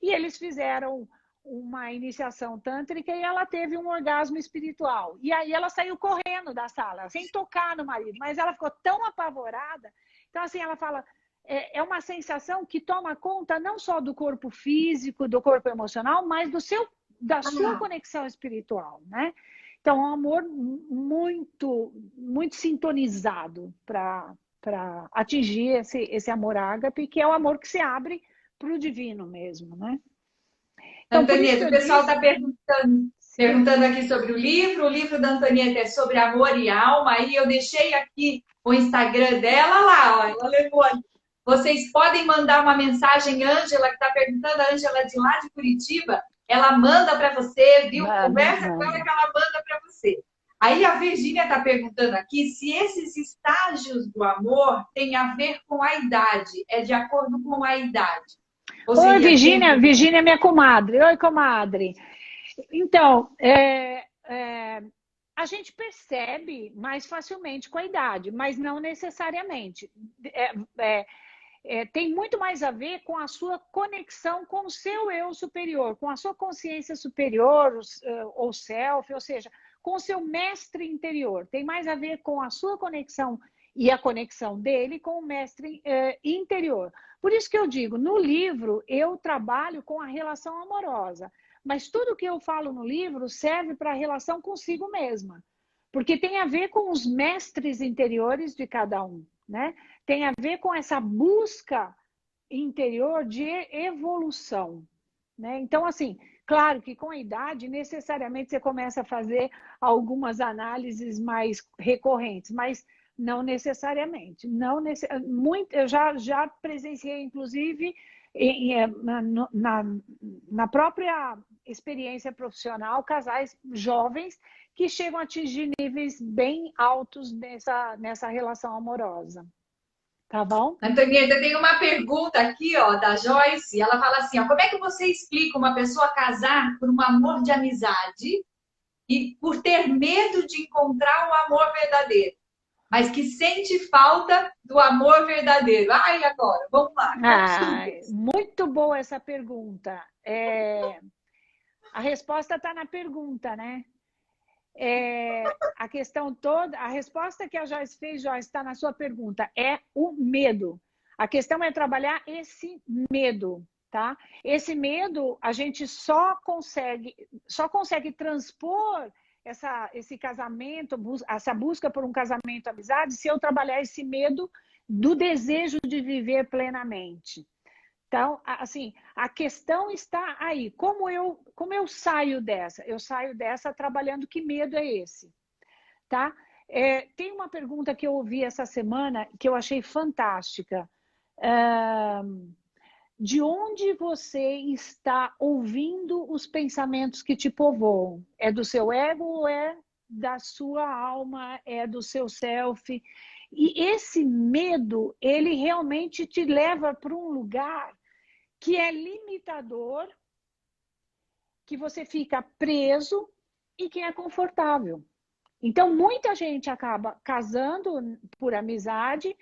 Speaker 2: e eles fizeram uma iniciação tântrica e ela teve um orgasmo espiritual. E aí ela saiu correndo da sala, sem tocar no marido, mas ela ficou tão apavorada. Então, assim, ela fala, é uma sensação que toma conta não só do corpo físico, do corpo emocional, mas da sua conexão espiritual, né? Então, é um amor muito, muito sintonizado para atingir esse amor ágape, que é o amor que se abre para o divino mesmo, né? Então,
Speaker 3: Antonieta, o pessoal está perguntando aqui sobre o livro. O livro da Antonieta é sobre amor e alma. Aí eu deixei aqui o Instagram dela lá, ó, ela levou ali. Vocês podem mandar uma mensagem, Ângela, que está perguntando, a Ângela de lá de Curitiba, ela manda para você, viu? Conversa com ela que ela manda para você. Aí a Virgínia está perguntando aqui se esses estágios do amor têm a ver com a idade, é de acordo com a idade.
Speaker 2: Oi, Virgínia, Virgínia é minha comadre. Oi, comadre. Então, a gente percebe mais facilmente com a idade, mas não necessariamente. Tem muito mais a ver com a sua conexão com o seu eu superior, com a sua consciência superior, ou self, ou seja, com o seu mestre interior. Tem mais a ver com a sua conexão e a conexão dele com o mestre interior. Por isso que eu digo, no livro eu trabalho com a relação amorosa, mas tudo que eu falo no livro serve para a relação consigo mesma, porque tem a ver com os mestres interiores de cada um, né? Tem a ver com essa busca interior de evolução, né? Então, assim, claro que com a idade, necessariamente você começa a fazer algumas análises mais recorrentes, mas não necessariamente. Eu já presenciei, inclusive, na própria experiência profissional, casais jovens que chegam a atingir níveis bem altos nessa relação amorosa. Tá bom?
Speaker 3: Antonieta, tem uma pergunta aqui, ó, da Joyce. Ela fala assim, ó, como é que você explica uma pessoa casar por um amor de amizade e por ter medo de encontrar o amor verdadeiro, mas que sente falta do amor verdadeiro? Ai, agora, vamos lá.
Speaker 2: Muito boa essa pergunta. A resposta está na pergunta, né? A questão toda, a resposta que a Joyce fez, Joyce, está na sua pergunta, é o medo. A questão é trabalhar esse medo, tá? Esse medo a gente só consegue transpor esse casamento, essa busca por um casamento, amizade, se eu trabalhar esse medo do desejo de viver plenamente. Então, assim, a questão está aí. Como eu saio dessa? Eu saio dessa trabalhando que medo é esse, tá? Tem uma pergunta que eu ouvi essa semana que eu achei fantástica. De onde você está ouvindo os pensamentos que te povoam? É do seu ego ou é da sua alma? É do seu self? E esse medo, ele realmente te leva para um lugar que é limitador, que você fica preso e que é confortável. Então, muita gente acaba casando por amizade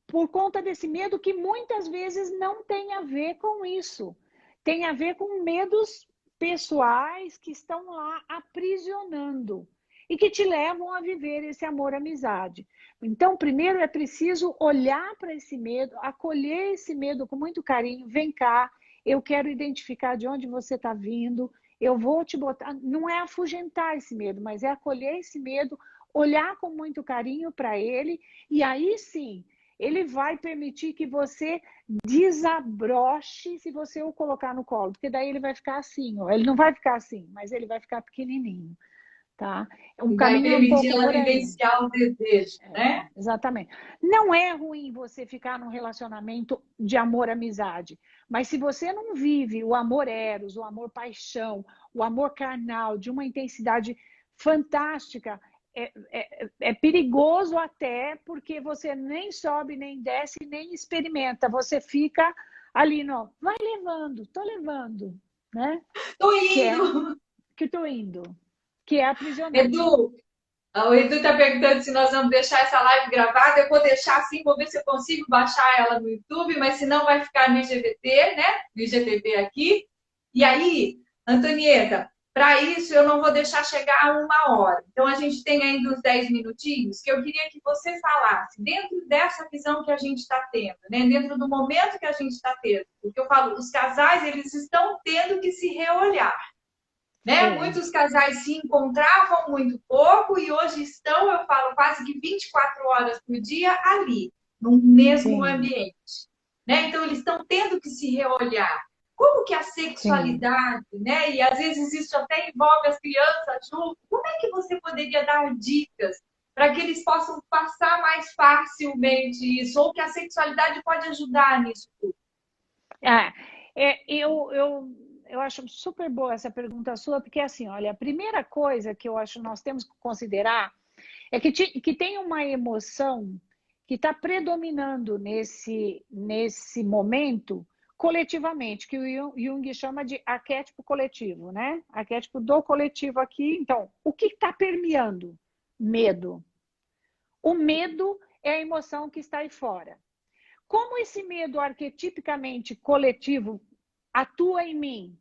Speaker 2: por conta desse medo que muitas vezes não tem a ver com isso. Tem a ver com medos pessoais que estão lá aprisionando e que te levam a viver esse amor-amizade. Então, primeiro é preciso olhar para esse medo, acolher esse medo com muito carinho. Vem cá, eu quero identificar de onde você está vindo, eu vou te botar... Não é afugentar esse medo, mas é acolher esse medo, olhar com muito carinho para ele, e aí sim, ele vai permitir que você desabroche se você o colocar no colo, porque daí ele vai ficar assim, ó. Ele não vai ficar assim, mas ele vai ficar pequenininho. Tá?
Speaker 3: Um caminho vai permitir ela vivenciar o desejo, né?
Speaker 2: Exatamente. Não é ruim você ficar num relacionamento de amor-amizade, mas se você não vive o amor eros, o amor paixão, o amor carnal, de uma intensidade fantástica, é perigoso até, porque você nem sobe, nem desce, nem experimenta. Você fica ali, não, vai levando, tô levando, né?
Speaker 3: Tô indo!
Speaker 2: Que tô indo. Que é aprisionante.
Speaker 3: Edu, o Edu está perguntando se nós vamos deixar essa live gravada. Eu vou deixar sim, vou ver se eu consigo baixar ela no YouTube, mas se não vai ficar no IGTV, né? No IGTV aqui. E aí, Antonieta, Para isso, eu não vou deixar chegar a 1 hora. Então, a gente tem ainda uns 10 minutinhos que eu queria que você falasse, dentro dessa visão que a gente está tendo, né? Dentro do momento que a gente está tendo. Porque eu falo, os casais, eles estão tendo que se reolhar. Né? Muitos casais se encontravam muito pouco e hoje estão, eu falo, quase que 24 horas por dia ali, no mesmo ambiente. Né? Então, eles estão tendo que se reolhar. Como que a sexualidade, né? E às vezes isso até envolve as crianças junto. Como é que você poderia dar dicas para que eles possam passar mais facilmente isso? Ou que a sexualidade pode ajudar nisso tudo?
Speaker 2: Eu acho super boa essa pergunta sua, porque assim, olha, a primeira coisa que eu acho que nós temos que considerar é que tem uma emoção que está predominando nesse momento coletivamente, que o Jung chama de arquétipo coletivo, né? Arquétipo do coletivo aqui. Então, o que está permeando? Medo. O medo é a emoção que está aí fora. Como esse medo arquetipicamente coletivo atua em mim?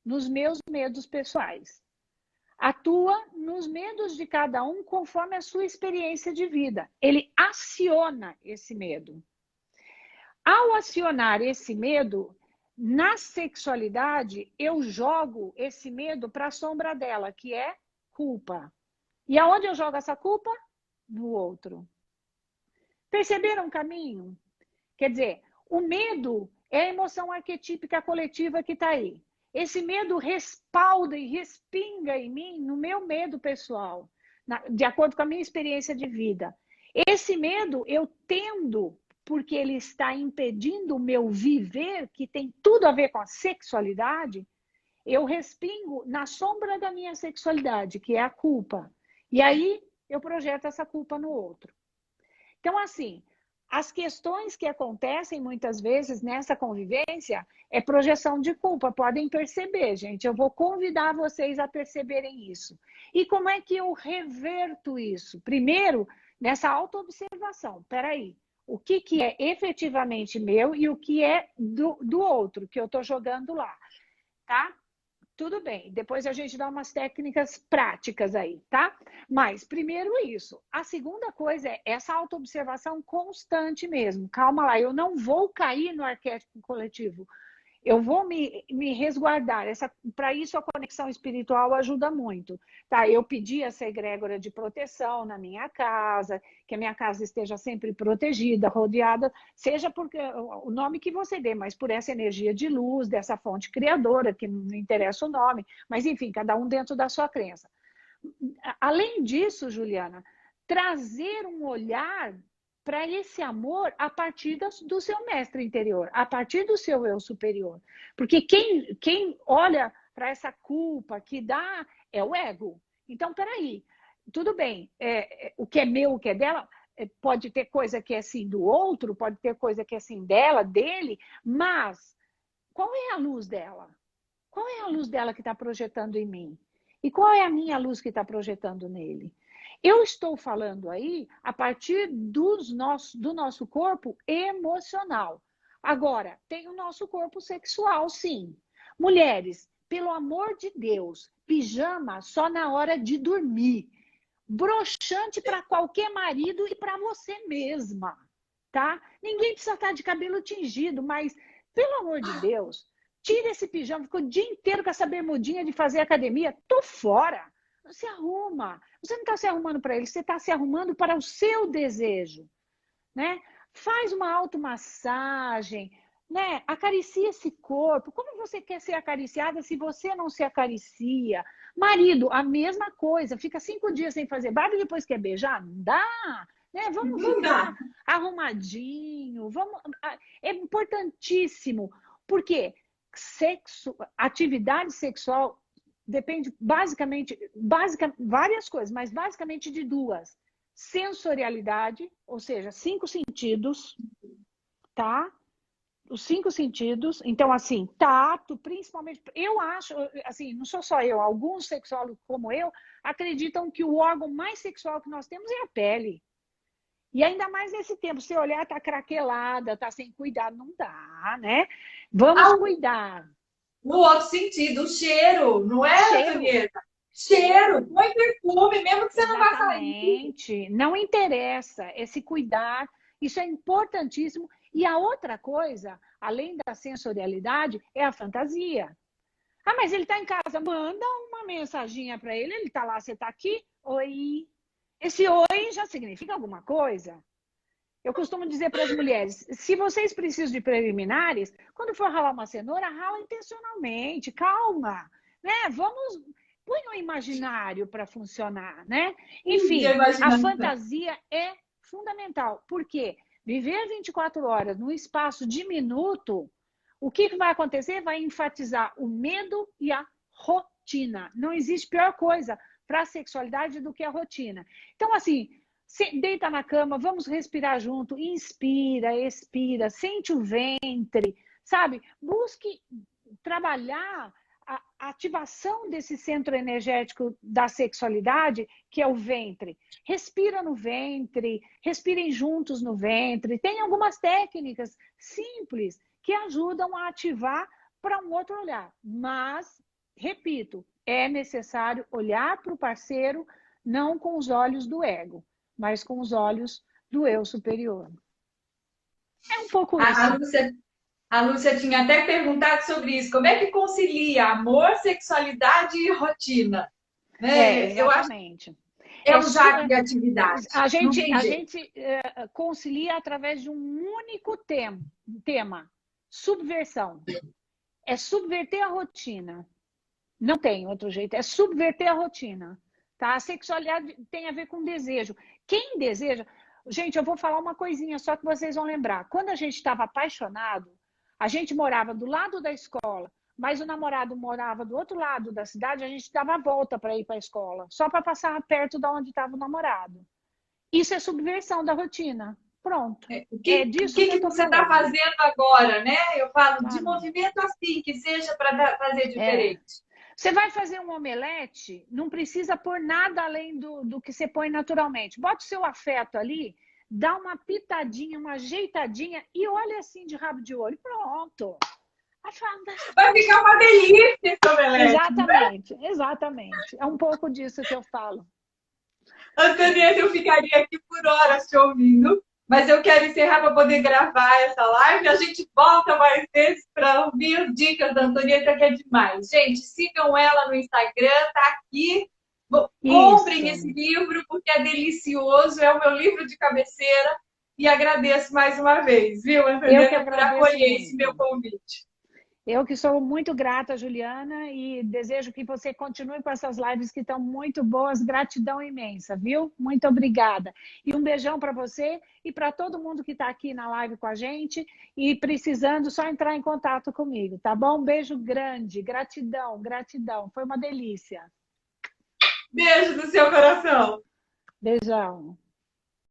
Speaker 2: Nos meus medos pessoais. Atua nos medos de cada um conforme a sua experiência de vida. Ele aciona esse medo. Ao acionar esse medo, na sexualidade, eu jogo esse medo para a sombra dela, que é culpa. E aonde eu jogo essa culpa? No outro. Perceberam o caminho? Quer dizer, o medo é a emoção arquetípica coletiva que está aí. Esse medo respalda e respinga em mim no meu medo pessoal, de acordo com a minha experiência de vida. Esse medo eu tendo, porque ele está impedindo o meu viver, que tem tudo a ver com a sexualidade, eu respingo na sombra da minha sexualidade, que é a culpa. E aí eu projeto essa culpa no outro. Então, assim, as questões que acontecem muitas vezes nessa convivência é projeção de culpa. Podem perceber, gente. Eu vou convidar vocês a perceberem isso. E como é que eu reverto isso? Primeiro, nessa autoobservação. Peraí, o que é efetivamente meu e o que é do outro, que eu estou jogando lá, tá? Tudo bem, depois a gente dá umas técnicas práticas aí, tá? Mas primeiro isso. A segunda coisa é essa autoobservação constante mesmo. Calma lá, eu não vou cair no arquétipo coletivo. Eu vou me resguardar. Para isso, a conexão espiritual ajuda muito. Tá? Eu pedi essa egrégora de proteção na minha casa, que a minha casa esteja sempre protegida, rodeada, seja porque o nome que você dê, mas por essa energia de luz, dessa fonte criadora, que não interessa o nome, mas enfim, cada um dentro da sua crença. Além disso, Juliana, trazer um olhar para esse amor a partir do seu mestre interior, a partir do seu eu superior. Porque quem olha para essa culpa que dá é o ego. Então, peraí, tudo bem, o que é meu, o que é dela, pode ter coisa que é assim do outro, pode ter coisa que é assim dela, dele, mas qual é a luz dela? Qual é a luz dela que está projetando em mim? E qual é a minha luz que está projetando nele? Eu estou falando aí a partir do nosso corpo emocional. Agora, tem o nosso corpo sexual, sim. Mulheres, pelo amor de Deus, pijama só na hora de dormir. Broxante para qualquer marido e para você mesma, tá? Ninguém precisa estar de cabelo tingido, mas, pelo amor de Deus, tira esse pijama, ficou o dia inteiro com essa bermudinha de fazer academia, tô fora. Se arruma. Você não está se arrumando para ele, você está se arrumando para o seu desejo, né? Faz uma automassagem, né? Acaricia esse corpo. Como você quer ser acariciada se você não se acaricia? Marido, a mesma coisa. Fica 5 dias sem fazer barba e depois quer beijar? Não dá, né? Vamos ficar arrumadinho. É importantíssimo. Por quê? Atividade sexual depende basicamente, várias coisas, mas basicamente de 2. Sensorialidade, ou seja, 5 sentidos, tá? Os 5 sentidos. Então, assim, tato, principalmente, eu acho, assim, não sou só eu, alguns sexólogos como eu acreditam que o órgão mais sexual que nós temos é a pele. E ainda mais nesse tempo, se olhar, tá craquelada, tá sem cuidado, não dá, né? Vamos cuidar.
Speaker 3: O outro sentido, o cheiro, não é,
Speaker 2: Cheiro.
Speaker 3: Antonieta? Cheiro, põe perfume, mesmo que você não vá sair.
Speaker 2: Exatamente. Não interessa, é se cuidar, isso é importantíssimo. E a outra coisa, além da sensorialidade, é a fantasia. Ah, mas ele está em casa, manda uma mensaginha para ele, ele está lá, você está aqui? Oi. Esse oi já significa alguma coisa. Eu costumo dizer para as mulheres, se vocês precisam de preliminares, quando for ralar uma cenoura, rala intencionalmente, calma, né? Vamos, põe o imaginário para funcionar, né? Enfim, a fantasia é fundamental. Por quê? Viver 24 horas num espaço diminuto, o que vai acontecer? Vai enfatizar o medo e a rotina. Não existe pior coisa para a sexualidade do que a rotina. Então, assim, deita na cama, vamos respirar junto, inspira, expira, sente o ventre, sabe? Busque trabalhar a ativação desse centro energético da sexualidade, que é o ventre. Respira no ventre, respirem juntos no ventre. Tem algumas técnicas simples que ajudam a ativar para um outro olhar. Mas, repito, é necessário olhar para o parceiro não com os olhos do ego, mas com os olhos do eu superior. É um pouco isso.
Speaker 3: A Lúcia tinha até perguntado sobre isso. Como é que concilia amor, sexualidade e rotina? Né? Eu acho que é usar a criatividade.
Speaker 2: A gente concilia através de um único tema: subversão. É subverter a rotina. Não tem outro jeito. É subverter a rotina. Tá? A sexualidade tem a ver com desejo. Quem deseja... Gente, eu vou falar uma coisinha só que vocês vão lembrar. Quando a gente estava apaixonado, a gente morava do lado da escola, mas o namorado morava do outro lado da cidade, a gente dava a volta para ir para a escola, só para passar perto de onde estava o namorado. Isso é subversão da rotina. Pronto.
Speaker 3: O que você está fazendo agora, né? Eu falo de movimento assim, que seja para fazer diferente.
Speaker 2: Você vai fazer um omelete, não precisa pôr nada além do que você põe naturalmente. Bota o seu afeto ali, dá uma pitadinha, uma ajeitadinha e olha assim de rabo de olho. Pronto.
Speaker 3: Vai ficar uma delícia esse omelete.
Speaker 2: Exatamente, né? Exatamente. É um pouco disso que eu falo.
Speaker 3: Antonieta, eu ficaria aqui por horas te ouvindo, mas eu quero encerrar para poder gravar essa live. A gente volta mais vezes para ouvir dicas da Antonieta, que é demais. Gente, sigam ela no Instagram, tá aqui. Comprem esse livro, porque é delicioso, é o meu livro de cabeceira. E agradeço mais uma vez, viu, Antonieta, por acolher esse meu convite.
Speaker 2: Eu que sou muito grata, Juliana, e desejo que você continue com essas lives que estão muito boas. Gratidão imensa, viu? Muito obrigada. E um beijão para você e para todo mundo que está aqui na live com a gente e precisando, só entrar em contato comigo, tá bom? Um beijo grande, gratidão, gratidão. Foi uma delícia.
Speaker 3: Beijo no seu coração.
Speaker 2: Beijão.